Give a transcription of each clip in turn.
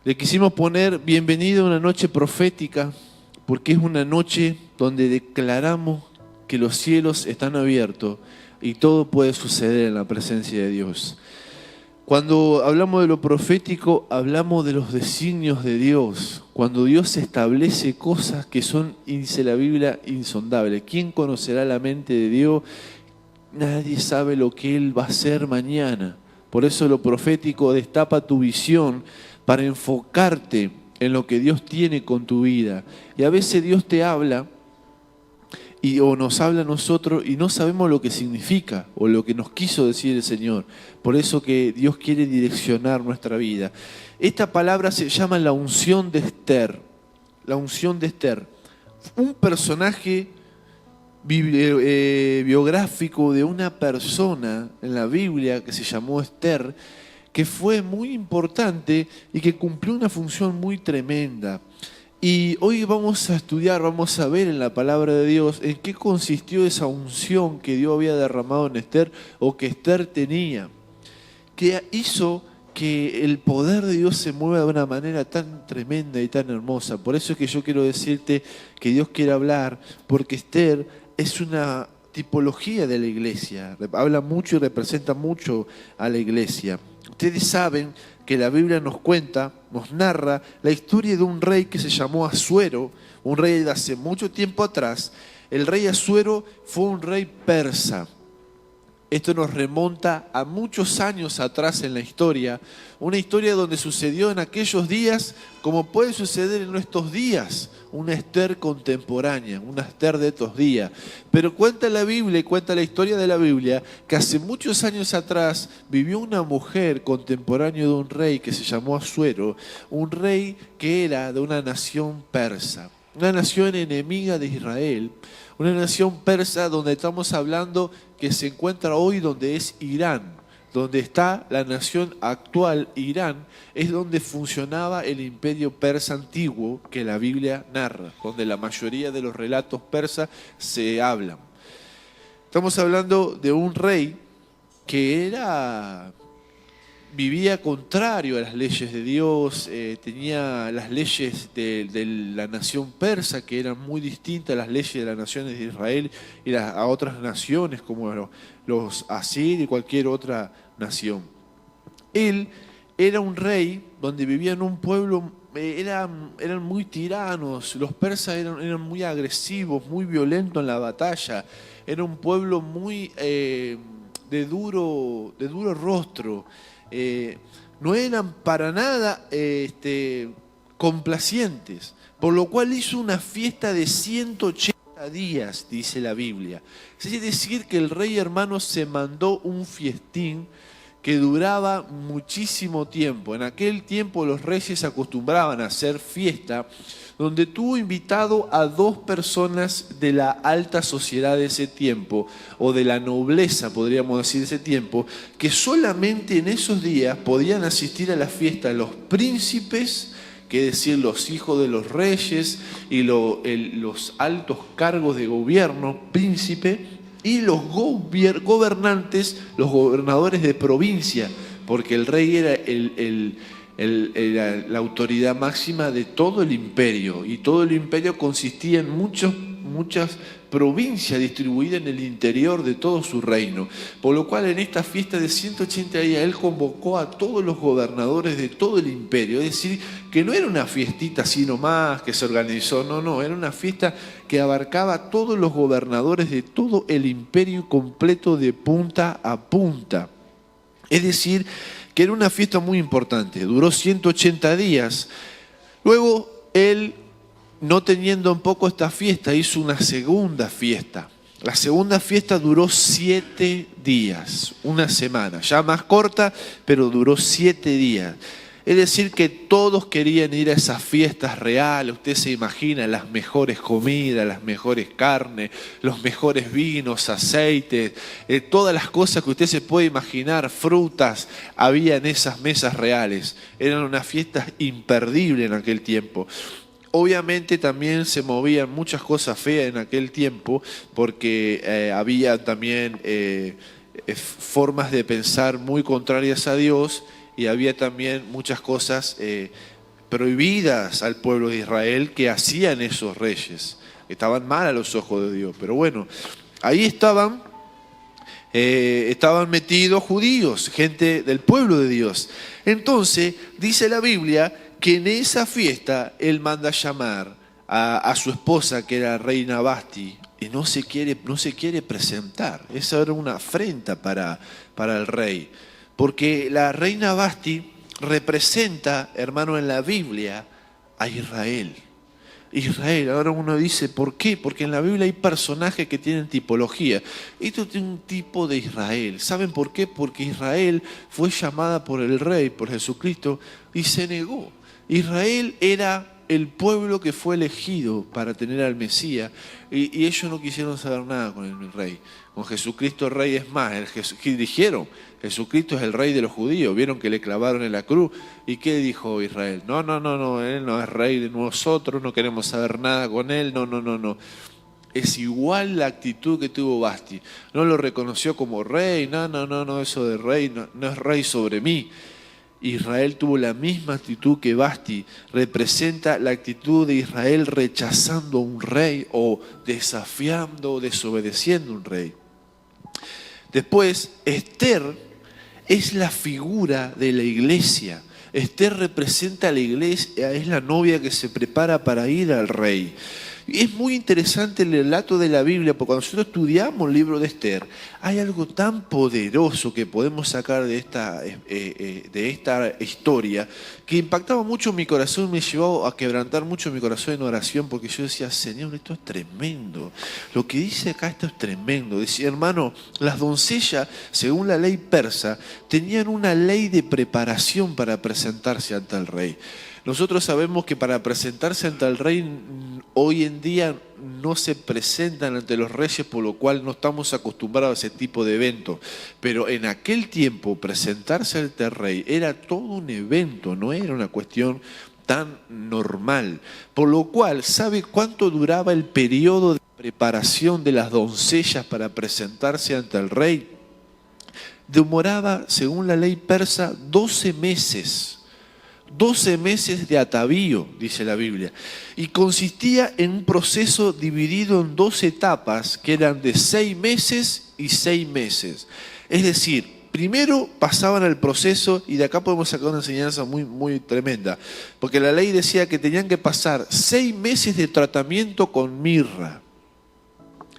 Le quisimos poner bienvenido a una noche profética, porque es una noche donde declaramos que los cielos están abiertos y todo puede suceder en la presencia de Dios. Cuando hablamos de lo profético, hablamos de los designios de Dios. Cuando Dios establece cosas que son, dice la Biblia, insondables. ¿Quién conocerá la mente de Dios? Nadie sabe lo que Él va a hacer mañana. Por eso lo profético destapa tu visión para enfocarte en lo que Dios tiene con tu vida. Y a veces Dios te habla o nos habla a nosotros y no sabemos lo que significa o lo que nos quiso decir el Señor. Por eso que Dios quiere direccionar nuestra vida. Esta palabra se llama la unción de Esther. La unción de Esther. Un personaje biográfico de una persona en la Biblia que se llamó Esther, que fue muy importante y que cumplió una función muy tremenda. Y hoy vamos a estudiar, vamos a ver en la palabra de Dios en qué consistió esa unción que Dios había derramado en Esther o que Esther tenía, que hizo que el poder de Dios se mueva de una manera tan tremenda y tan hermosa. Por eso es que yo quiero decirte que Dios quiere hablar, porque Esther es una tipología de la iglesia, habla mucho y representa mucho a la iglesia. Ustedes saben que la Biblia nos cuenta, nos narra la historia de un rey que se llamó Asuero, un rey de hace mucho tiempo atrás. El rey Asuero fue un rey persa. Esto nos remonta a muchos años atrás en la historia, una historia donde sucedió en aquellos días como puede suceder en nuestros días, una Esther contemporánea, una Esther de estos días. Pero cuenta la Biblia y cuenta la historia de la Biblia que hace muchos años atrás vivió una mujer contemporánea de un rey que se llamó Asuero, un rey que era de una nación persa, una nación enemiga de Israel, una nación persa donde estamos hablando que se encuentra hoy donde es Irán, donde está la nación actual Irán, es donde funcionaba el imperio persa antiguo que la Biblia narra, donde la mayoría de los relatos persas se hablan. Estamos hablando de un rey que vivía contrario a las leyes de Dios, tenía las leyes de la nación persa que eran muy distintas a las leyes de las naciones de Israel y a otras naciones como los asirios y cualquier otra nación. Él era un rey donde vivía en un pueblo, eran muy tiranos, los persas eran muy agresivos, muy violentos en la batalla, era un pueblo muy de duro rostro. No eran para nada complacientes, por lo cual hizo una fiesta de 180 días, dice la Biblia. Es decir, que el rey hermano se mandó un festín que duraba muchísimo tiempo. En aquel tiempo los reyes acostumbraban a hacer fiesta, donde tuvo invitado a 2 personas de la alta sociedad de ese tiempo, o de la nobleza, podríamos decir, de ese tiempo, que solamente en esos días podían asistir a la fiesta los príncipes, que es decir, los hijos de los reyes y los altos cargos de gobierno, príncipe, y los gobernantes, los gobernadores de provincia, porque el rey era la autoridad máxima de todo el imperio, y todo el imperio consistía en muchas provincias distribuidas en el interior de todo su reino. Por lo cual en esta fiesta de 180 días él convocó a todos los gobernadores de todo el imperio, es decir, que no era una fiestita así nomás que se organizó, no, era una fiesta que abarcaba a todos los gobernadores de todo el imperio completo de punta a punta. Es decir, que era una fiesta muy importante, duró 180 días. Luego él, no teniendo en poco esta fiesta, hizo una segunda fiesta. La segunda fiesta duró 7 días, una semana, ya más corta, pero duró 7 días. Es decir, que todos querían ir a esas fiestas reales. Usted se imagina las mejores comidas, las mejores carnes, los mejores vinos, aceites, todas las cosas que usted se puede imaginar, frutas, había en esas mesas reales. Eran unas fiestas imperdibles en aquel tiempo. Obviamente también se movían muchas cosas feas en aquel tiempo, porque había también formas de pensar muy contrarias a Dios, y había también muchas cosas prohibidas al pueblo de Israel que hacían esos reyes. Estaban mal a los ojos de Dios. Pero bueno, ahí estaban metidos judíos, gente del pueblo de Dios. Entonces, dice la Biblia que en esa fiesta él manda llamar a su esposa, que era reina Vasti, y no se quiere presentar. Esa era una afrenta para el rey, porque la reina Vasti representa, hermano, en la Biblia a Israel. Israel, ahora uno dice, ¿por qué? Porque en la Biblia hay personajes que tienen tipología. Esto tiene un tipo de Israel. ¿Saben por qué? Porque Israel fue llamada por el rey, por Jesucristo, y se negó. Israel era el pueblo que fue elegido para tener al Mesías, y ellos no quisieron saber nada con el rey. Con Jesucristo el rey es más. Dijeron, Jesucristo es el rey de los judíos. Vieron que le clavaron en la cruz. ¿Y qué dijo Israel? No, él no es rey de nosotros, no queremos saber nada con él, no. Es igual la actitud que tuvo Vasti. No lo reconoció como rey, no, eso de rey, no es rey sobre mí. Israel tuvo la misma actitud que Vasti. Representa la actitud de Israel rechazando a un rey o desafiando o desobedeciendo a un rey. Después, Esther es la figura de la iglesia. Esther representa a la iglesia, es la novia que se prepara para ir al rey. Y es muy interesante el relato de la Biblia, porque cuando nosotros estudiamos el libro de Esther, hay algo tan poderoso que podemos sacar de esta historia, que impactaba mucho mi corazón, me llevó a quebrantar mucho mi corazón en oración, porque yo decía, Señor, esto es tremendo. Lo que dice acá, esto es tremendo. Decía, hermano, las doncellas, según la ley persa, tenían una ley de preparación para presentarse ante el rey. Nosotros sabemos que para presentarse ante el rey hoy en día no se presentan ante los reyes, por lo cual no estamos acostumbrados a ese tipo de eventos. Pero en aquel tiempo presentarse ante el rey era todo un evento, no era una cuestión tan normal. Por lo cual, ¿sabe cuánto duraba el periodo de preparación de las doncellas para presentarse ante el rey? Demoraba, según la ley persa, 12 meses. 12 meses de atavío, dice la Biblia, y consistía en un proceso dividido en 2 etapas que eran de 6 meses y 6 meses. Es decir, primero pasaban el proceso, y de acá podemos sacar una enseñanza muy, muy tremenda, porque la ley decía que tenían que pasar 6 meses de tratamiento con mirra.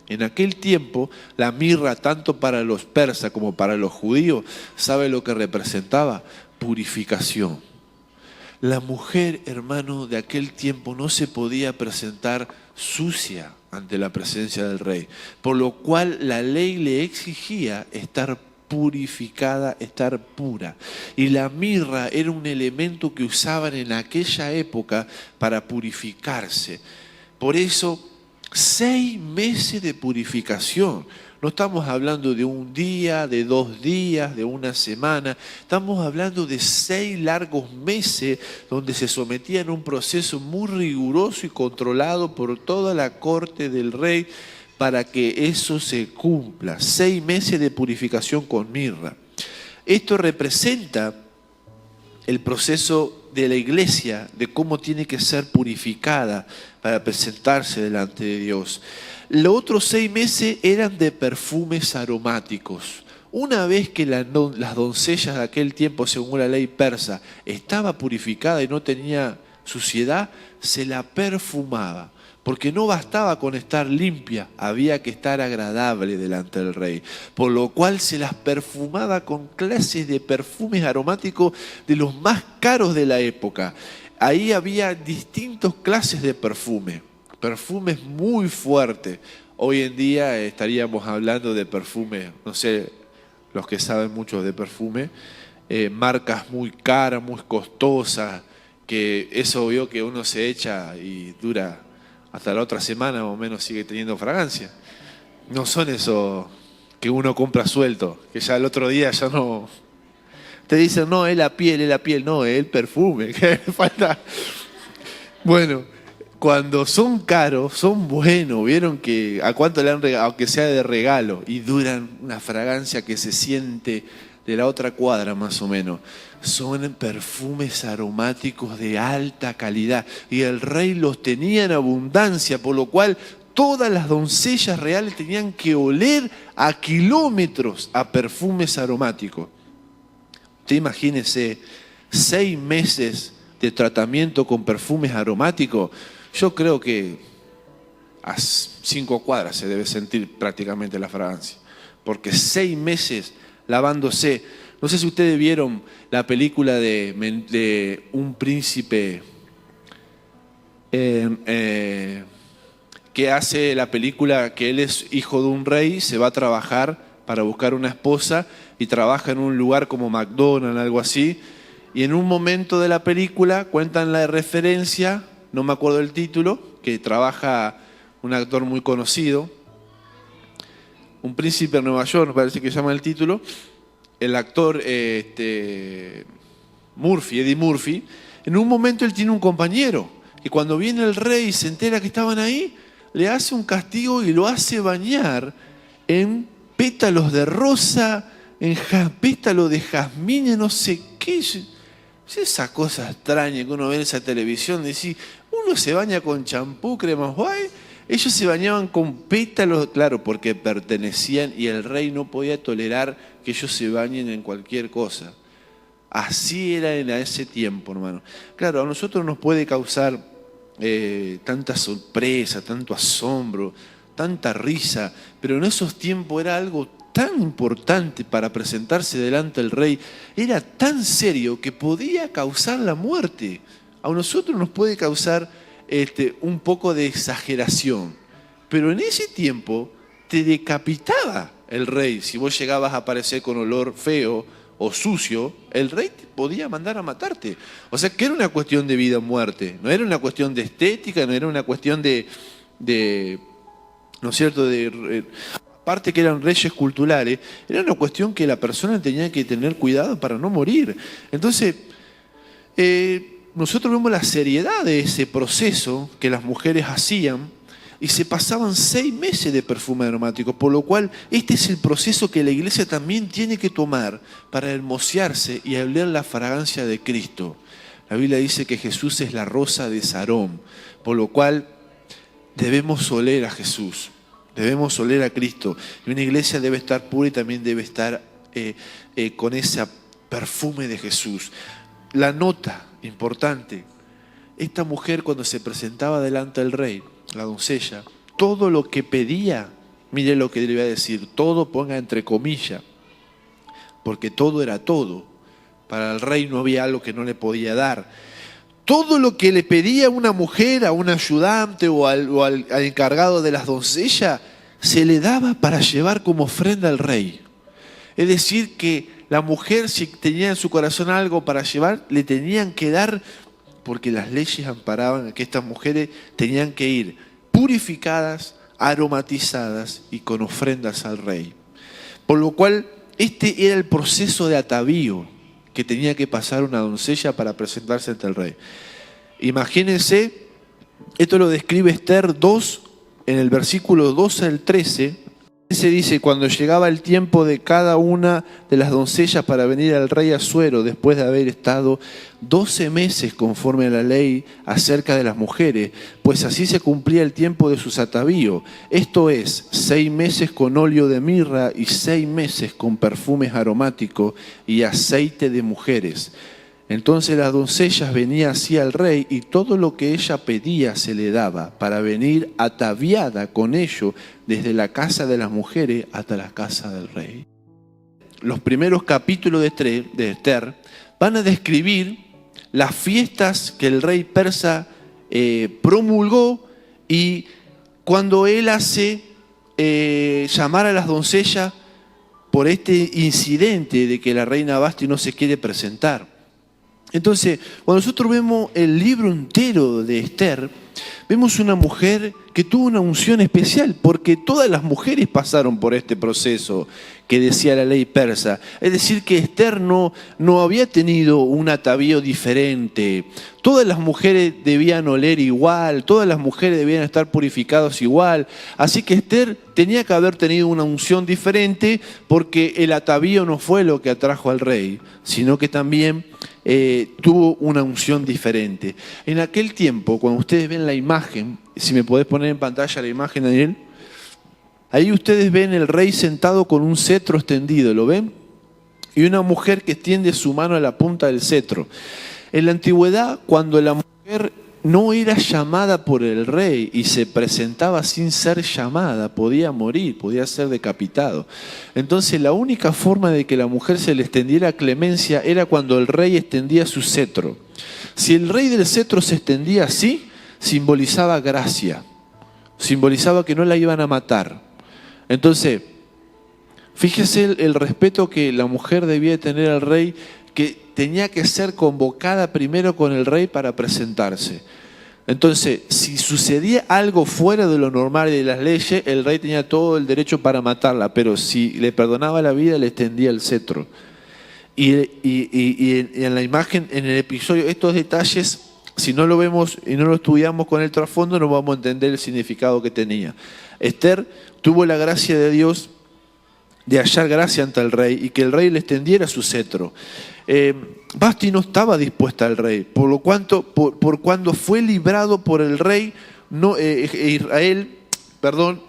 En aquel tiempo, la mirra, tanto para los persas como para los judíos, ¿sabe lo que representaba? Purificación. La mujer, hermano, de aquel tiempo no se podía presentar sucia ante la presencia del rey, por lo cual la ley le exigía estar purificada, estar pura. Y la mirra era un elemento que usaban en aquella época para purificarse. Por eso, 6 meses de purificación. No estamos hablando de un día, de 2 días, de una semana. Estamos hablando de 6 largos meses donde se sometían a un proceso muy riguroso y controlado por toda la corte del rey para que eso se cumpla. 6 meses de purificación con mirra. Esto representa el proceso de la iglesia, de cómo tiene que ser purificada para presentarse delante de Dios. Los otros 6 meses eran de perfumes aromáticos. Una vez que las doncellas de aquel tiempo, según la ley persa, estaba purificada y no tenía suciedad, se la perfumaba. Porque no bastaba con estar limpia, había que estar agradable delante del rey. Por lo cual se las perfumaba con clases de perfumes aromáticos de los más caros de la época. Ahí había distintas clases de perfumes muy fuertes. Hoy en día estaríamos hablando de perfumes, no sé, los que saben mucho de perfume, marcas muy caras, muy costosas, que es obvio que uno se echa y dura hasta la otra semana más o menos, sigue teniendo fragancia. No son esos que uno compra suelto, que ya el otro día ya no... Te dicen, no, es la piel, no, es el perfume, que falta... Bueno, cuando son caros, son buenos. Vieron que a cuánto le han regalado, aunque sea de regalo, y duran una fragancia que se siente de la otra cuadra más o menos. Son perfumes aromáticos de alta calidad y el rey los tenía en abundancia, por lo cual todas las doncellas reales tenían que oler a kilómetros a perfumes aromáticos. Usted imagínese 6 meses de tratamiento con perfumes aromáticos. Yo creo que a 5 cuadras se debe sentir prácticamente la fragancia, porque 6 meses lavándose. No sé si ustedes vieron la película de un príncipe que hace la película que él es hijo de un rey, se va a trabajar para buscar una esposa y trabaja en un lugar como McDonald's, algo así, y en un momento de la película cuentan la referencia, no me acuerdo el título, que trabaja un actor muy conocido, Un príncipe de Nueva York, me parece que se llama el título, el actor Eddie Murphy, en un momento él tiene un compañero, que cuando viene el rey y se entera que estaban ahí, le hace un castigo y lo hace bañar en pétalos de rosa, en pétalos de jazmín, no sé qué. Esa cosa extraña que uno ve en esa televisión, decir, uno se baña con champú, crema white, ellos se bañaban con pétalos, claro, porque pertenecían y el rey no podía tolerar que ellos se bañen en cualquier cosa. Así era en ese tiempo, hermano. Claro, a nosotros nos puede causar tanta sorpresa, tanto asombro, tanta risa, pero en esos tiempos era algo tan importante para presentarse delante del rey, era tan serio que podía causar la muerte. A nosotros nos puede causar un poco de exageración, pero en ese tiempo te decapitaba el rey. Si vos llegabas a aparecer con olor feo o sucio, el rey te podía mandar a matarte. O sea que era una cuestión de vida o muerte, no era una cuestión de estética, no era una cuestión de ¿no es cierto?, aparte que eran reyes culturales, era una cuestión que la persona tenía que tener cuidado para no morir. Entonces, nosotros vemos la seriedad de ese proceso que las mujeres hacían y se pasaban 6 meses de perfume aromático, por lo cual este es el proceso que la iglesia también tiene que tomar para hermosearse y oler la fragancia de Cristo. La Biblia dice que Jesús es la rosa de Sarón, por lo cual debemos oler a Jesús. Debemos oler a Cristo. Y una iglesia debe estar pura y también debe estar con ese perfume de Jesús. La nota importante. Esta mujer cuando se presentaba delante del rey, la doncella, todo lo que pedía, mire lo que le voy a decir, todo ponga entre comillas, porque todo era todo. Para el rey no había algo que no le podía dar. Todo lo que le pedía una mujer, a un ayudante o al encargado de las doncellas, se le daba para llevar como ofrenda al rey. Es decir, que la mujer, si tenía en su corazón algo para llevar, le tenían que dar, porque las leyes amparaban a que estas mujeres tenían que ir purificadas, aromatizadas y con ofrendas al rey. Por lo cual, este era el proceso de atavío que tenía que pasar una doncella para presentarse ante el rey. Imagínense, esto lo describe Esther 2, en el versículo 12 al 13, se dice, cuando llegaba el tiempo de cada una de las doncellas para venir al rey Asuero, después de haber estado 12 meses conforme a la ley acerca de las mujeres, pues así se cumplía el tiempo de sus atavíos, esto es, 6 meses con óleo de mirra y 6 meses con perfumes aromáticos y aceite de mujeres. Entonces las doncellas venían así al rey y todo lo que ella pedía se le daba para venir ataviada con ello desde la casa de las mujeres hasta la casa del rey. Los primeros capítulos de Esther van a describir las fiestas que el rey persa promulgó y cuando él hace llamar a las doncellas por este incidente de que la reina Vasti no se quiere presentar. Entonces, cuando nosotros vemos el libro entero de Esther, Vemos una mujer que tuvo una unción especial, porque todas las mujeres pasaron por este proceso que decía la ley persa. Es decir, que Esther no había tenido un atavío diferente. Todas las mujeres debían oler igual, todas las mujeres debían estar purificadas igual. Así que Esther tenía que haber tenido una unción diferente, porque el atavío no fue lo que atrajo al rey, sino que también tuvo una unción diferente. En aquel tiempo, cuando ustedes ven la imagen, si me podés poner en pantalla la imagen, Daniel, ahí ustedes ven el rey sentado con un cetro extendido, ¿lo ven? Y una mujer que extiende su mano a la punta del cetro. En la antigüedad, cuando la mujer no era llamada por el rey y se presentaba sin ser llamada, podía morir, podía ser decapitado. Entonces la única forma de que la mujer se le extendiera clemencia era cuando el rey extendía su cetro. Si el rey del cetro se extendía así, simbolizaba gracia, simbolizaba que no la iban a matar. Entonces, fíjese el respeto que la mujer debía tener al rey, que tenía que ser convocada primero con el rey para presentarse. Entonces, si sucedía algo fuera de lo normal y de las leyes, el rey tenía todo el derecho para matarla, pero si le perdonaba la vida, le extendía el cetro. Y en la imagen, en el episodio, estos detalles, si no lo vemos y no lo estudiamos con el trasfondo, no vamos a entender el significado que tenía. Esther tuvo la gracia de Dios de hallar gracia ante el rey y que el rey le extendiera su cetro. Vasti no estaba dispuesta al rey, por cuando fue librado por el rey, Israel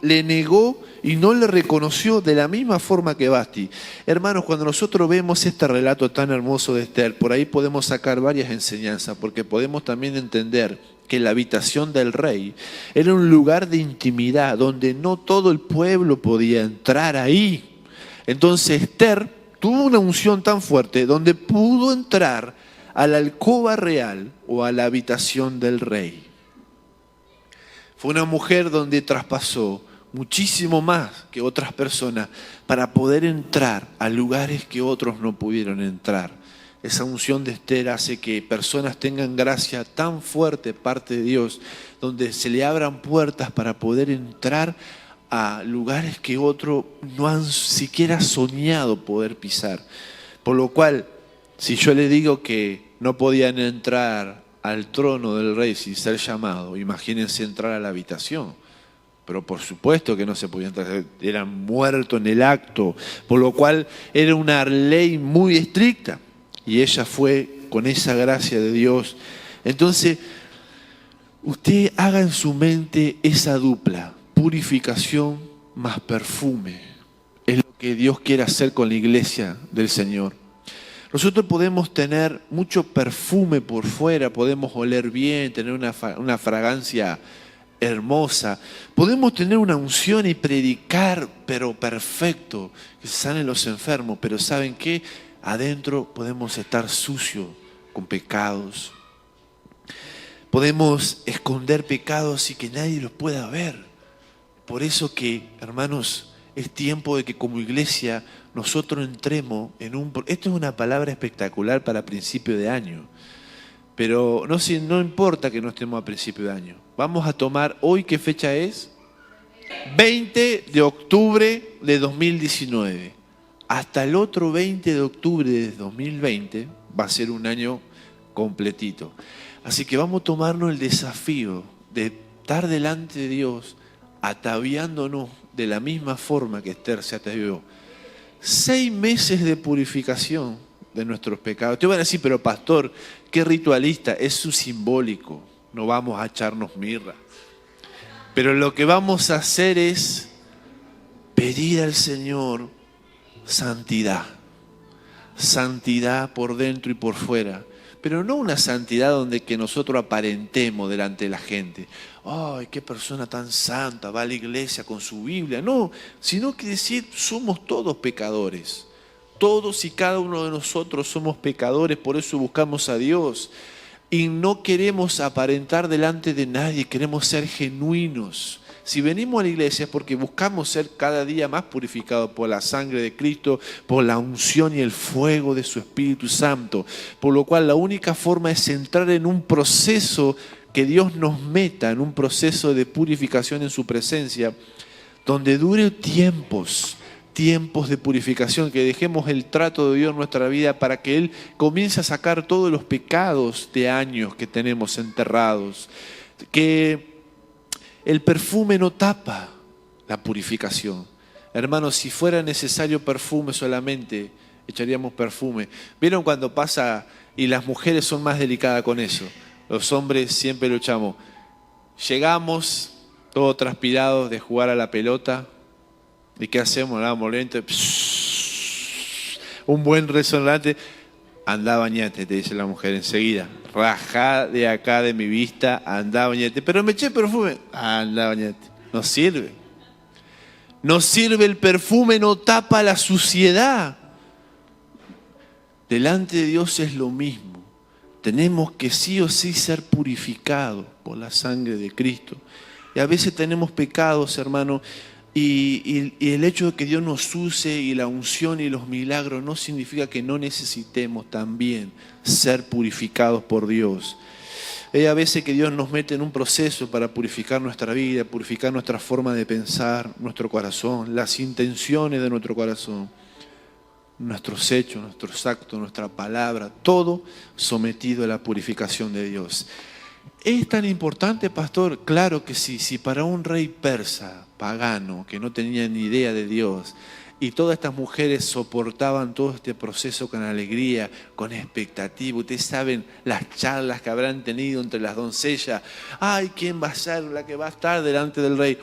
le negó y no le reconoció de la misma forma que Vasti. Hermanos, cuando nosotros vemos este relato tan hermoso de Esther, por ahí podemos sacar varias enseñanzas, porque podemos también entender que la habitación del rey era un lugar de intimidad donde no todo el pueblo podía entrar ahí. Entonces Esther tuvo una unción tan fuerte donde pudo entrar a la alcoba real o a la habitación del rey. Fue una mujer donde traspasó muchísimo más que otras personas para poder entrar a lugares que otros no pudieron entrar. Esa unción de Esther hace que personas tengan gracia tan fuerte parte de Dios, donde se le abran puertas para poder entrar a lugares que otros no han siquiera soñado poder pisar. Por lo cual, si yo le digo que no podían entrar al trono del rey sin ser llamado, imagínense entrar a la habitación. Pero por supuesto que no se podía entrar, eran muertos en el acto, por lo cual era una ley muy estricta. Y ella fue con esa gracia de Dios. Entonces, usted haga en su mente esa dupla. Purificación más perfume. Es lo que Dios quiere hacer con la iglesia del Señor. Nosotros podemos tener mucho perfume por fuera, podemos oler bien, tener una fragancia hermosa. Podemos tener una unción y predicar, pero perfecto, que sanen los enfermos. Pero ¿saben qué? Adentro podemos estar sucios con pecados. Podemos esconder pecados y que nadie los pueda ver. Por eso que, hermanos, es tiempo de que como iglesia nosotros entremos en un... Esto es una palabra espectacular para principio de año, pero no importa que no estemos a principio de año. Vamos a tomar, ¿hoy qué fecha es? 20 de octubre de 2019. Hasta el otro 20 de octubre de 2020 va a ser un año completito. Así que vamos a tomarnos el desafío de estar delante de Dios, ataviándonos de la misma forma que Esther se atavió. 6 meses de purificación de nuestros pecados. Te van a decir, pero pastor, qué ritualista, es su simbólico, no vamos a echarnos mirra. Pero lo que vamos a hacer es pedir al Señor santidad. Santidad por dentro y por fuera. Pero no una santidad donde que nosotros aparentemos delante de la gente. ¡Ay, qué persona tan santa! Va a la iglesia con su Biblia. No, sino que decir, somos todos pecadores. Todos y cada uno de nosotros somos pecadores, por eso buscamos a Dios. Y no queremos aparentar delante de nadie, queremos ser genuinos. Si venimos a la iglesia es porque buscamos ser cada día más purificados por la sangre de Cristo, por la unción y el fuego de su Espíritu Santo. Por lo cual la única forma es entrar en un proceso que Dios nos meta en un proceso de purificación en su presencia, donde dure tiempos de purificación, que dejemos el trato de Dios en nuestra vida para que Él comience a sacar todos los pecados de años que tenemos enterrados. Que el perfume no tapa la purificación. Hermanos, si fuera necesario perfume solamente, echaríamos perfume. ¿Vieron cuando pasa, y las mujeres son más delicadas con eso? Los hombres siempre lo echamos. Llegamos todos transpirados de jugar a la pelota. ¿Y qué hacemos? Damos lento. Un buen resonante. Andá, bañate, te dice la mujer enseguida. Rajá de acá de mi vista, andá, bañate. Pero me eché perfume. Andá, bañate. No sirve. No sirve el perfume, no tapa la suciedad. Delante de Dios es lo mismo. Tenemos que sí o sí ser purificados por la sangre de Cristo. Y a veces tenemos pecados, hermano, y el hecho de que Dios nos use y la unción y los milagros no significa que no necesitemos también ser purificados por Dios. Hay a veces que Dios nos mete en un proceso para purificar nuestra vida, purificar nuestra forma de pensar, nuestro corazón, las intenciones de nuestro corazón, nuestros hechos, nuestros actos, nuestra palabra, todo sometido a la purificación de Dios. ¿Es tan importante, pastor? Claro que sí. Si para un rey persa, pagano, que no tenía ni idea de Dios, y todas estas mujeres soportaban todo este proceso con alegría, con expectativa. Ustedes saben las charlas que habrán tenido entre las doncellas. ¡Ay, quién va a ser la que va a estar delante del rey!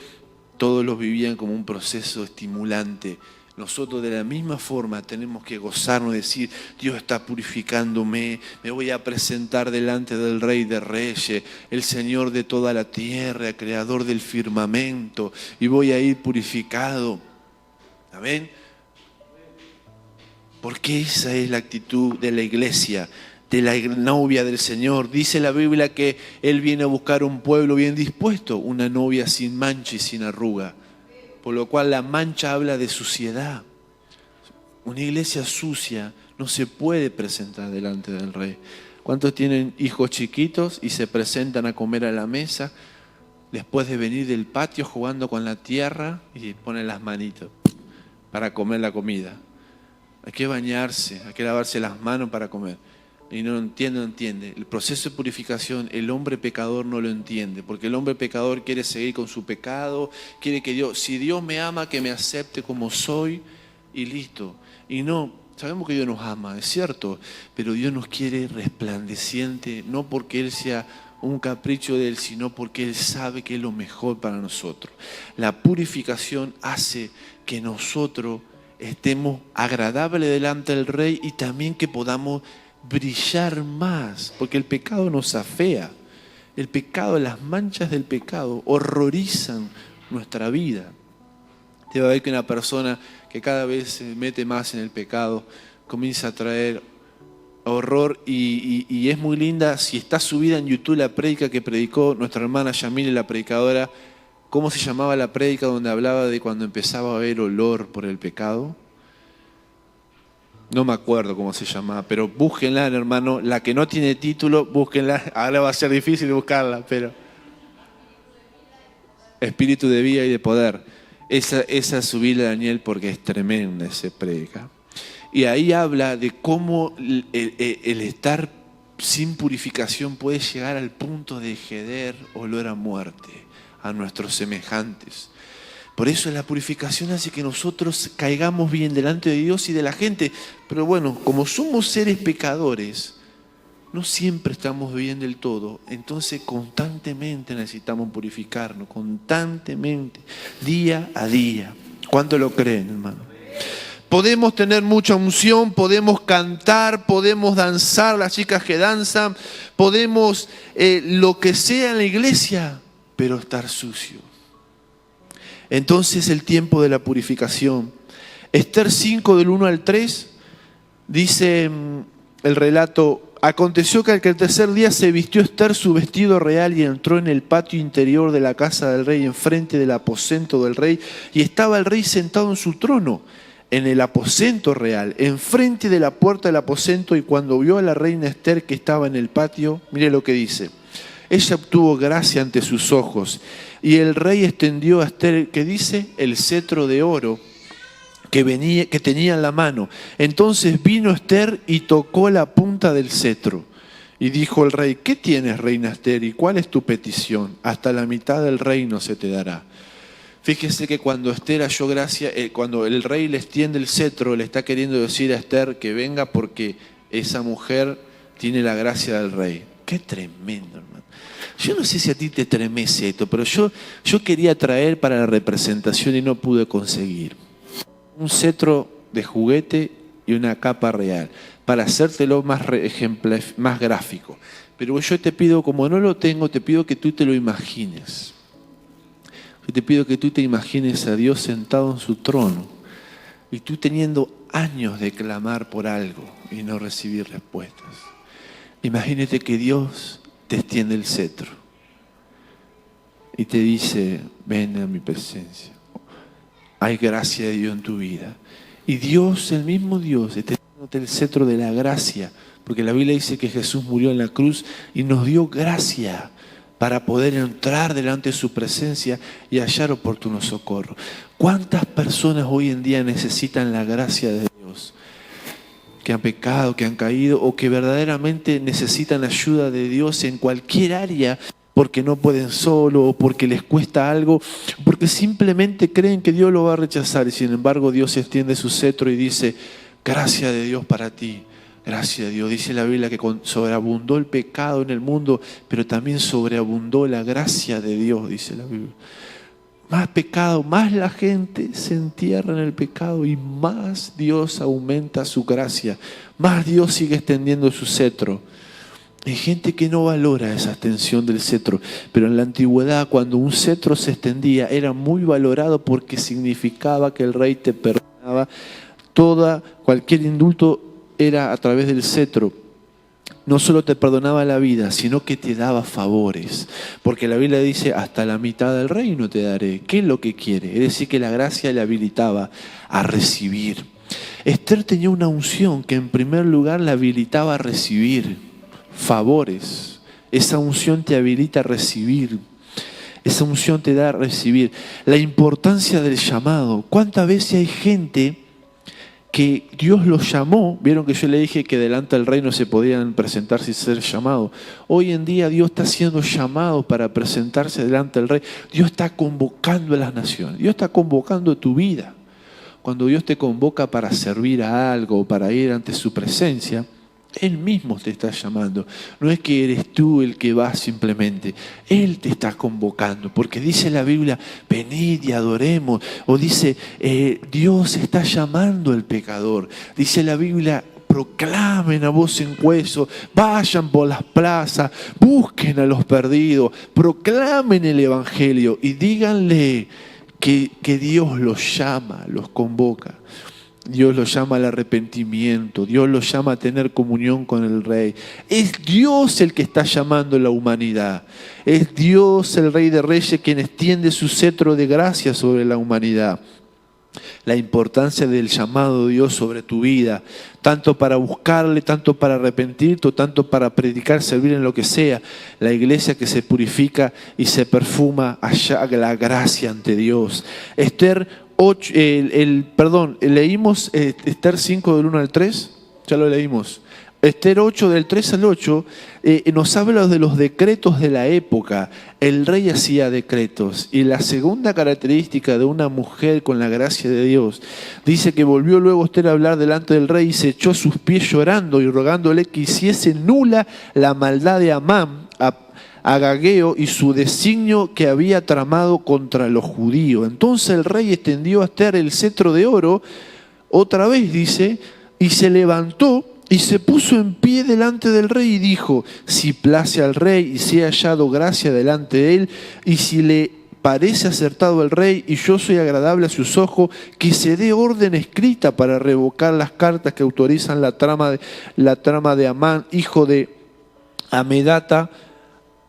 Todos los vivían como un proceso estimulante. Nosotros de la misma forma tenemos que gozarnos y decir, Dios está purificándome, me voy a presentar delante del Rey de Reyes, el Señor de toda la tierra, creador del firmamento, y voy a ir purificado. ¿Amén? Porque esa es la actitud de la iglesia, de la novia del Señor. Dice la Biblia que Él viene a buscar un pueblo bien dispuesto, una novia sin mancha y sin arruga. Por lo cual la mancha habla de suciedad. Una iglesia sucia no se puede presentar delante del Rey. ¿Cuántos tienen hijos chiquitos y se presentan a comer a la mesa después de venir del patio jugando con la tierra y ponen las manitos para comer la comida? Hay que bañarse, hay que lavarse las manos para comer. Y no entiende. El proceso de purificación, el hombre pecador no lo entiende, porque el hombre pecador quiere seguir con su pecado, quiere que Dios, si Dios me ama, que me acepte como soy y listo. Y no, sabemos que Dios nos ama, es cierto, pero Dios nos quiere resplandeciente, no porque Él sea un capricho de Él, sino porque Él sabe que es lo mejor para nosotros. La purificación hace que nosotros estemos agradables delante del Rey y también que podamos brillar más, porque el pecado nos afea. El pecado, las manchas del pecado horrorizan nuestra vida. Te va a ver que una persona que cada vez se mete más en el pecado comienza a traer horror y es muy linda. Si está subida en YouTube la prédica que predicó nuestra hermana Yamile, la predicadora, ¿cómo se llamaba la prédica donde hablaba de cuando empezaba a haber olor por el pecado? No me acuerdo cómo se llamaba, pero búsquenla, hermano. La que no tiene título, búsquenla. Ahora va a ser difícil buscarla, pero Espíritu de vida y de poder. Esa subíla a Daniel porque es tremenda esa prédica. Y ahí habla de cómo el estar sin purificación puede llegar al punto de heder olor a muerte a nuestros semejantes. Por eso la purificación hace que nosotros caigamos bien delante de Dios y de la gente. Pero bueno, como somos seres pecadores, no siempre estamos bien del todo. Entonces constantemente necesitamos purificarnos, constantemente, día a día. ¿Cuánto lo creen, hermano? Podemos tener mucha unción, podemos cantar, podemos danzar, las chicas que danzan, podemos lo que sea en la iglesia, pero estar sucio. Entonces el tiempo de la purificación. Esther 5 del 1 al 3 dice el relato: aconteció que al tercer día se vistió Esther su vestido real y entró en el patio interior de la casa del rey, enfrente del aposento del rey, y estaba el rey sentado en su trono, en el aposento real, enfrente de la puerta del aposento, y cuando vio a la reina Esther que estaba en el patio, mire lo que dice: Ella obtuvo gracia ante sus ojos. Y el rey extendió a Ester, ¿qué dice? El cetro de oro que tenía en la mano. Entonces vino Ester y tocó la punta del cetro. Y dijo el rey: ¿qué tienes, reina Ester? ¿Y cuál es tu petición? Hasta la mitad del reino se te dará. Fíjese que cuando Ester halló gracia, cuando el rey le extiende el cetro, le está queriendo decir a Ester que venga porque esa mujer tiene la gracia del rey. Qué tremendo, hermano. Yo no sé si a ti te tremece esto, pero yo quería traer para la representación y no pude conseguir un cetro de juguete y una capa real, para hacértelo más gráfico. Pero yo te pido, como no lo tengo, te pido que tú te lo imagines. Yo te pido que tú te imagines a Dios sentado en su trono y tú teniendo años de clamar por algo y no recibir respuestas. Imagínate que Dios te extiende el cetro y te dice: ven a mi presencia. Hay gracia de Dios en tu vida. Y Dios, el mismo Dios, está dándote el cetro de la gracia, porque la Biblia dice que Jesús murió en la cruz y nos dio gracia para poder entrar delante de su presencia y hallar oportuno socorro. ¿Cuántas personas hoy en día necesitan la gracia de Dios? Que han pecado, que han caído o que verdaderamente necesitan ayuda de Dios en cualquier área, porque no pueden solo, o porque les cuesta algo, porque simplemente creen que Dios lo va a rechazar. Y sin embargo Dios extiende su cetro y dice: gracia de Dios para ti. Gracias a Dios. Dice la Biblia que sobreabundó el pecado en el mundo, pero también sobreabundó la gracia de Dios, dice la Biblia. Más pecado, más la gente se entierra en el pecado y más Dios aumenta su gracia, más Dios sigue extendiendo su cetro. Hay gente que no valora esa extensión del cetro, pero en la antigüedad, cuando un cetro se extendía, era muy valorado porque significaba que el rey te perdonaba. Cualquier indulto era a través del cetro. No solo te perdonaba la vida, sino que te daba favores. Porque la Biblia dice: hasta la mitad del reino te daré. ¿Qué es lo que quiere? Es decir, que la gracia le habilitaba a recibir. Ester tenía una unción que en primer lugar la habilitaba a recibir favores. Esa unción te habilita a recibir. Esa unción te da a recibir. La importancia del llamado. ¿Cuántas veces hay gente que Dios los llamó? Vieron que yo le dije que delante del rey no se podían presentar sin ser llamados. Hoy en día Dios está haciendo llamados para presentarse delante del rey. Dios está convocando a las naciones. Dios está convocando tu vida. Cuando Dios te convoca para servir a algo, para ir ante su presencia, Él mismo te está llamando. No es que eres tú el que va simplemente. Él te está convocando. Porque dice la Biblia: venid y adoremos. O dice, Dios está llamando al pecador. Dice la Biblia: proclamen a voz en cuello, vayan por las plazas, busquen a los perdidos, proclamen el evangelio y díganle que Dios los llama, los convoca. Dios los llama al arrepentimiento, Dios los llama a tener comunión con el Rey. Es Dios el que está llamando a la humanidad. Es Dios, el Rey de Reyes, quien extiende su cetro de gracia sobre la humanidad. La importancia del llamado de Dios sobre tu vida, tanto para buscarle, tanto para arrepentirte, tanto para predicar, servir en lo que sea. La iglesia que se purifica y se perfuma allá la gracia ante Dios. Esther 8, leímos Esther 5 del 1 al 3, ya lo leímos. Esther 8 del 3 al 8 nos habla de los decretos de la época. El rey hacía decretos. Y la segunda característica de una mujer con la gracia de Dios, dice que volvió luego Esther a hablar delante del rey y se echó a sus pies llorando y rogándole que hiciese nula la maldad de Amán, Agageo, y su designio que había tramado contra los judíos. Entonces el rey extendió a Esther el cetro de oro, otra vez dice, y se levantó y se puso en pie delante del rey y dijo: si place al rey y sea hallado gracia delante de él, y si le parece acertado el rey y yo soy agradable a sus ojos, que se dé orden escrita para revocar las cartas que autorizan la trama de Amán, hijo de Amedata,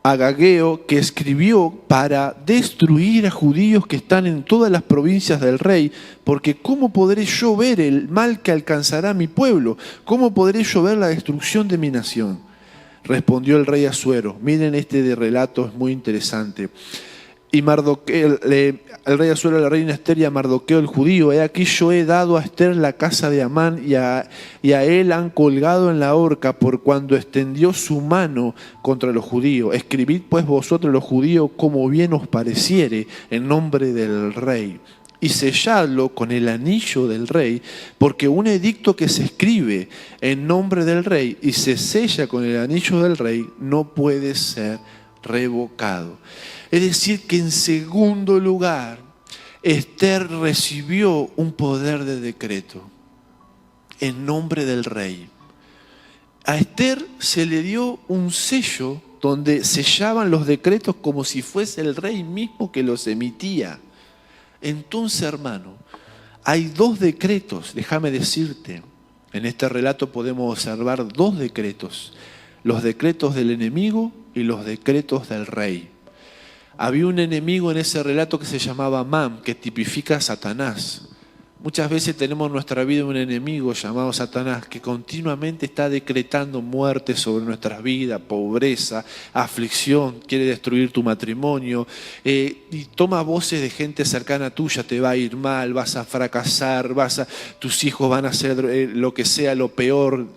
Agageo, que escribió para destruir a judíos que están en todas las provincias del rey, porque ¿cómo podré yo ver el mal que alcanzará a mi pueblo? ¿Cómo podré yo ver la destrucción de mi nación? respondió el rey Asuero. Miren de relato, es muy interesante. Y Mardoqueo, el rey Asuero a la reina Ester y a Mardoqueo el judío: he aquí yo he dado a Ester la casa de Amán y a él han colgado en la horca por cuando extendió su mano contra los judíos. Escribid pues vosotros los judíos como bien os pareciere en nombre del rey. Y selladlo con el anillo del rey, porque un edicto que se escribe en nombre del rey y se sella con el anillo del rey no puede ser revocado. Es decir, que en segundo lugar, Ester recibió un poder de decreto en nombre del rey. A Ester se le dio un sello donde sellaban los decretos como si fuese el rey mismo que los emitía. Entonces, hermano, hay dos decretos, déjame decirte. En este relato podemos observar dos decretos: los decretos del enemigo y los decretos del rey. Había un enemigo en ese relato que se llamaba Amán, que tipifica a Satanás. Muchas veces tenemos en nuestra vida un enemigo llamado Satanás que continuamente está decretando muerte sobre nuestras vidas, pobreza, aflicción, quiere destruir tu matrimonio, y toma voces de gente cercana tuya: te va a ir mal, vas a fracasar, tus hijos van a hacer lo que sea, lo peor.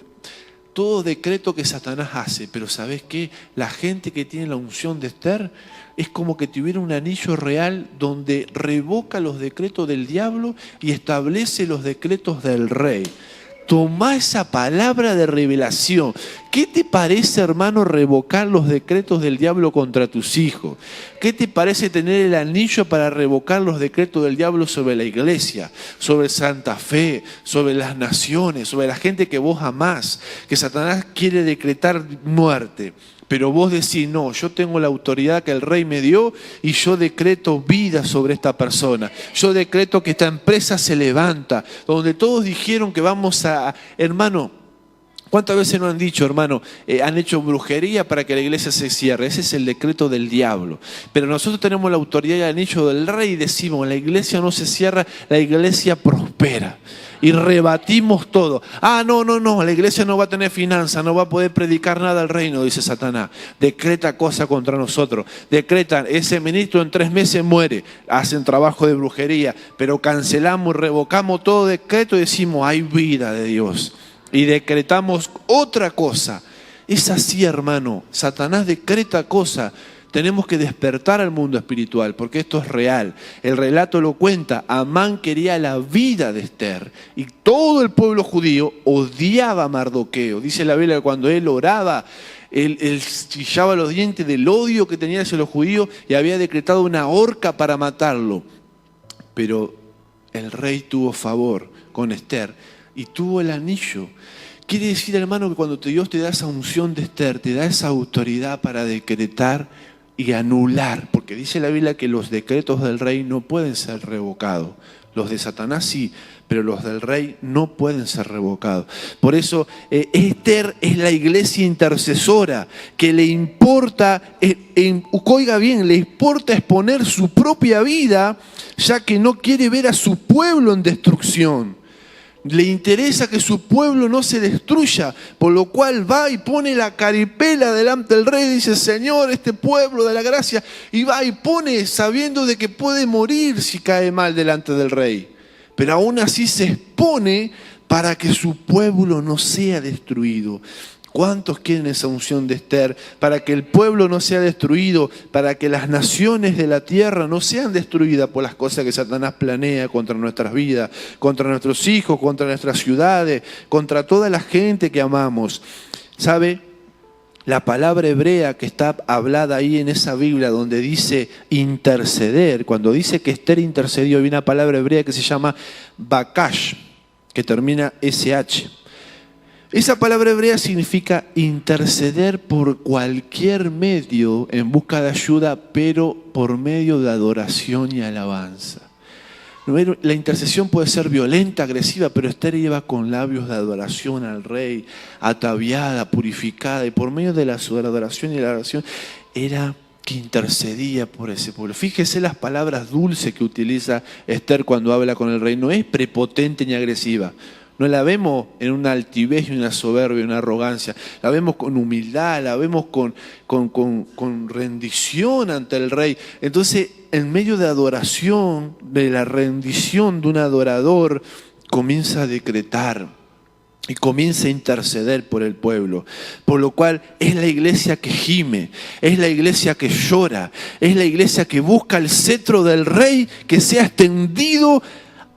Todo decreto que Satanás hace. Pero ¿sabes qué? La gente que tiene la unción de Ester es como que tuviera un anillo real donde revoca los decretos del diablo y establece los decretos del rey. Tomá esa palabra de revelación. ¿Qué te parece, hermano, revocar los decretos del diablo contra tus hijos? ¿Qué te parece tener el anillo para revocar los decretos del diablo sobre la iglesia, sobre Santa Fe, sobre las naciones, sobre la gente que vos amás? Que Satanás quiere decretar muerte. Pero vos decís: no, yo tengo la autoridad que el rey me dio y yo decreto vida sobre esta persona. Yo decreto que esta empresa se levanta. Donde todos dijeron que vamos a... Hermano, ¿cuántas veces nos han dicho, hermano, han hecho brujería para que la iglesia se cierre? Ese es el decreto del diablo. Pero nosotros tenemos la autoridad y el anillo del rey y decimos: la iglesia no se cierra, la iglesia prospera. Y rebatimos todo. No, la iglesia no va a tener finanzas, no va a poder predicar nada al reino, dice Satanás. Decreta cosas contra nosotros. Decretan: ese ministro en 3 meses muere. Hacen trabajo de brujería, pero cancelamos y revocamos todo decreto y decimos: hay vida de Dios. Y decretamos otra cosa. Es así, hermano. Satanás decreta cosas. Tenemos que despertar al mundo espiritual, porque esto es real. El relato lo cuenta. Amán quería la vida de Ester y todo el pueblo judío odiaba a Mardoqueo. Dice la Biblia que cuando él oraba, él chillaba los dientes del odio que tenía hacia los judíos y había decretado una horca para matarlo. Pero el rey tuvo favor con Ester y tuvo el anillo. Quiere decir, hermano, que cuando Dios te da esa unción de Ester, te da esa autoridad para decretar y anular, porque dice la Biblia que los decretos del rey no pueden ser revocados. Los de Satanás sí, pero los del rey no pueden ser revocados. Por eso Ester es la iglesia intercesora que le importa, oiga bien, le importa exponer su propia vida, ya que no quiere ver a su pueblo en destrucción. Le interesa que su pueblo no se destruya, por lo cual va y pone la caripela delante del rey y dice: Señor, este pueblo de la gracia, y va y pone sabiendo de que puede morir si cae mal delante del rey. Pero aún así se expone para que su pueblo no sea destruido. ¿Cuántos quieren esa unción de Ester? Para que el pueblo no sea destruido, para que las naciones de la tierra no sean destruidas por las cosas que Satanás planea contra nuestras vidas, contra nuestros hijos, contra nuestras ciudades, contra toda la gente que amamos. ¿Sabe? La palabra hebrea que está hablada ahí en esa Biblia donde dice interceder, cuando dice que Ester intercedió, hay una palabra hebrea que se llama bakash, que termina SH. Esa palabra hebrea significa interceder por cualquier medio en busca de ayuda, pero por medio de adoración y alabanza. La intercesión puede ser violenta, agresiva, pero Ester iba con labios de adoración al rey, ataviada, purificada, y por medio de la adoración y la oración era que intercedía por ese pueblo. Fíjese las palabras dulces que utiliza Ester cuando habla con el rey. No es prepotente ni agresiva. No la vemos en una altivez y una soberbia, una arrogancia. La vemos con humildad, la vemos con rendición ante el Rey. Entonces, en medio de adoración, de la rendición de un adorador, comienza a decretar y comienza a interceder por el pueblo. Por lo cual es la iglesia que gime, es la iglesia que llora, es la iglesia que busca el cetro del Rey que sea extendido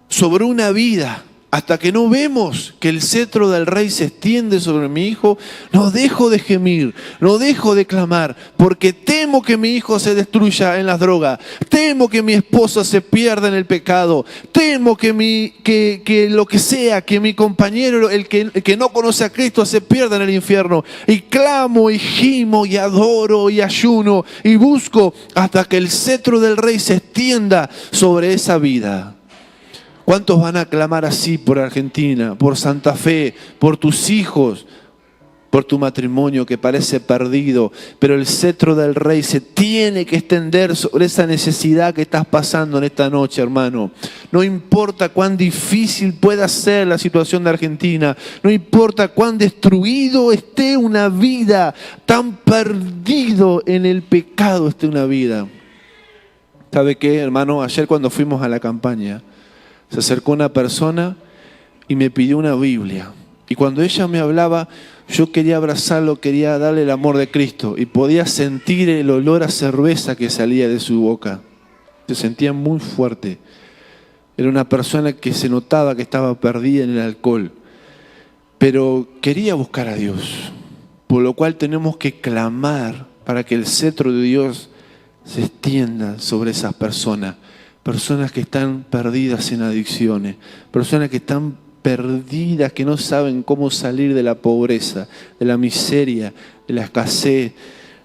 sobre una vida. Hasta que no vemos que el cetro del Rey se extiende sobre mi hijo, no dejo de gemir, no dejo de clamar, porque temo que mi hijo se destruya en las drogas, temo que mi esposa se pierda en el pecado, temo que lo que sea, que mi compañero, el que no conoce a Cristo, se pierda en el infierno. Y clamo y gimo y adoro y ayuno y busco hasta que el cetro del Rey se extienda sobre esa vida. ¿Cuántos van a clamar así por Argentina, por Santa Fe, por tus hijos, por tu matrimonio que parece perdido? Pero el cetro del Rey se tiene que extender sobre esa necesidad que estás pasando en esta noche, hermano. No importa cuán difícil pueda ser la situación de Argentina, no importa cuán destruido esté una vida, tan perdido en el pecado esté una vida. ¿Sabe qué, hermano? Ayer cuando fuimos a la campaña, se acercó una persona y me pidió una Biblia. Y cuando ella me hablaba, yo quería abrazarlo, quería darle el amor de Cristo. Y podía sentir el olor a cerveza que salía de su boca. Se sentía muy fuerte. Era una persona que se notaba que estaba perdida en el alcohol. Pero quería buscar a Dios. Por lo cual tenemos que clamar para que el cetro de Dios se extienda sobre esas personas. Personas que están perdidas en adicciones, personas que están perdidas, que no saben cómo salir de la pobreza, de la miseria, de la escasez,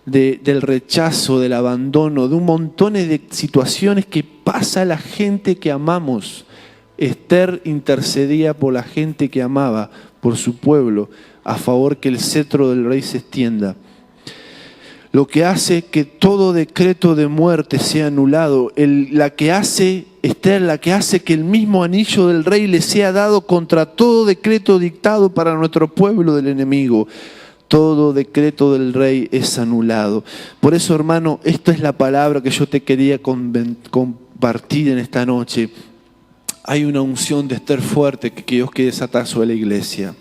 del rechazo, del abandono, de un montón de situaciones que pasa a la gente que amamos. Esther intercedía por la gente que amaba, por su pueblo, a favor que el cetro del Rey se extienda. Lo que hace que todo decreto de muerte sea anulado, la que hace que el mismo anillo del Rey le sea dado contra todo decreto dictado para nuestro pueblo del enemigo. Todo decreto del Rey es anulado. Por eso, hermano, esta es la palabra que yo te quería compartir en esta noche. Hay una unción de Esther fuerte que Dios quiere desatar sobre la iglesia.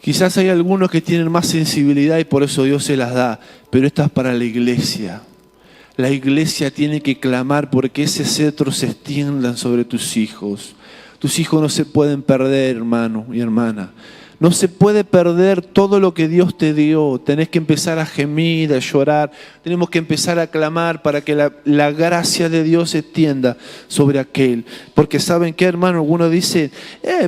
Quizás hay algunos que tienen más sensibilidad y por eso Dios se las da, pero esta es para la iglesia. La iglesia tiene que clamar porque ese cetro se extienda sobre tus hijos. Tus hijos no se pueden perder, hermano y hermana. No se puede perder todo lo que Dios te dio. Tenés que empezar a gemir, a llorar. Tenemos que empezar a clamar para que la gracia de Dios se extienda sobre aquel. Porque ¿saben qué, hermano? Algunos dicen,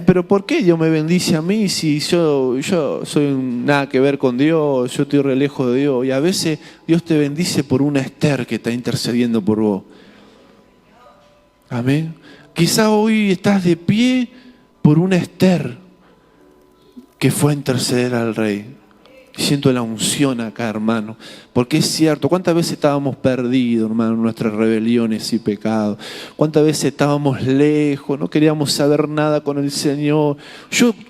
pero ¿por qué Dios me bendice a mí si yo soy nada que ver con Dios? Yo estoy re lejos de Dios. Y a veces Dios te bendice por una Esther que está intercediendo por vos. Amén. Quizá hoy estás de pie por una Esther que fue a interceder al Rey. Siento la unción acá, hermano. Porque es cierto, ¿cuántas veces estábamos perdidos, hermano, en nuestras rebeliones y pecados? ¿Cuántas veces estábamos lejos, no queríamos saber nada con el Señor?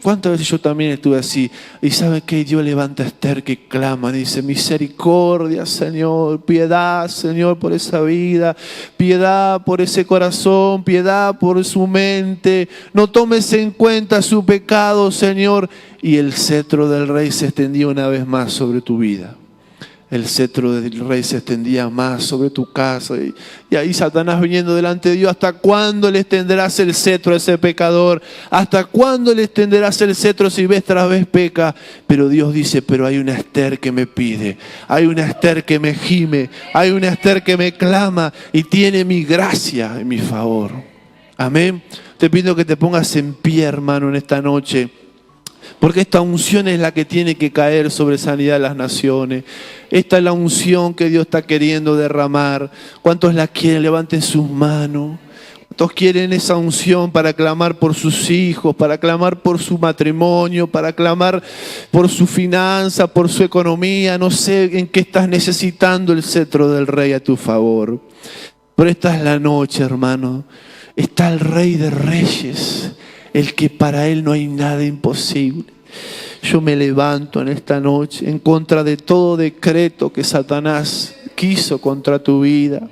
¿Cuántas veces yo también estuve así? Y ¿sabe qué? Dios levanta a Esther que clama, dice, misericordia, Señor, piedad, Señor, por esa vida, piedad por ese corazón, piedad por su mente, no tomes en cuenta su pecado, Señor. Y el cetro del Rey se extendía una vez más sobre tu vida. El cetro del Rey se extendía más sobre tu casa. Y ahí Satanás viniendo delante de Dios. ¿Hasta cuándo le extenderás el cetro a ese pecador? ¿Hasta cuándo le extenderás el cetro si vez tras vez peca? Pero Dios dice, pero hay una Esther que me pide. Hay una Esther que me gime. Hay una Esther que me clama. Y tiene mi gracia en mi favor. Amén. Te pido que te pongas en pie, hermano, en esta noche. Porque esta unción es la que tiene que caer sobre sanidad de las naciones. Esta es la unción que Dios está queriendo derramar. ¿Cuántos la quieren? Levanten sus manos. ¿Cuántos quieren esa unción para clamar por sus hijos, para clamar por su matrimonio, para clamar por su finanza, por su economía? No sé en qué estás necesitando el cetro del Rey a tu favor. Pero esta es la noche, hermano. Está el Rey de Reyes. el que para Él no hay nada imposible. Yo me levanto en esta noche en contra de todo decreto que Satanás quiso contra tu vida.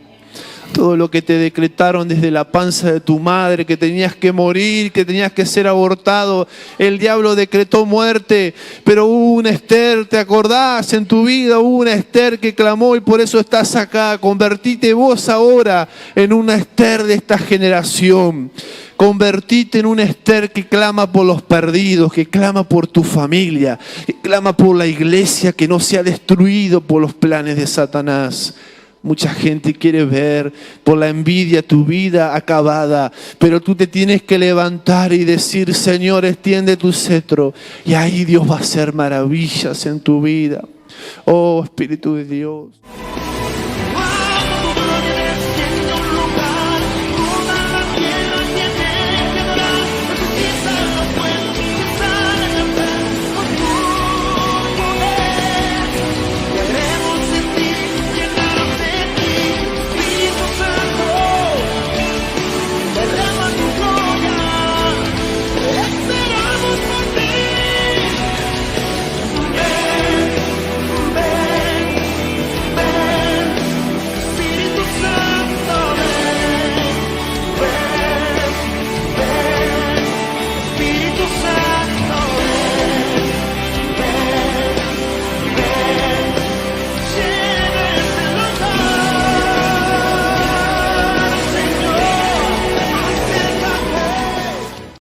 Todo lo que te decretaron desde la panza de tu madre, que tenías que morir, que tenías que ser abortado. El diablo decretó muerte, pero hubo una Esther, ¿te acordás? En tu vida hubo una Esther que clamó y por eso estás acá. Convertite vos ahora en una Esther de esta generación. Convertite en una Esther que clama por los perdidos, que clama por tu familia, que clama por la iglesia que no sea destruido por los planes de Satanás. Mucha gente quiere ver por la envidia tu vida acabada, pero tú te tienes que levantar y decir: Señor, extiende tu cetro, y ahí Dios va a hacer maravillas en tu vida. Oh, Espíritu de Dios.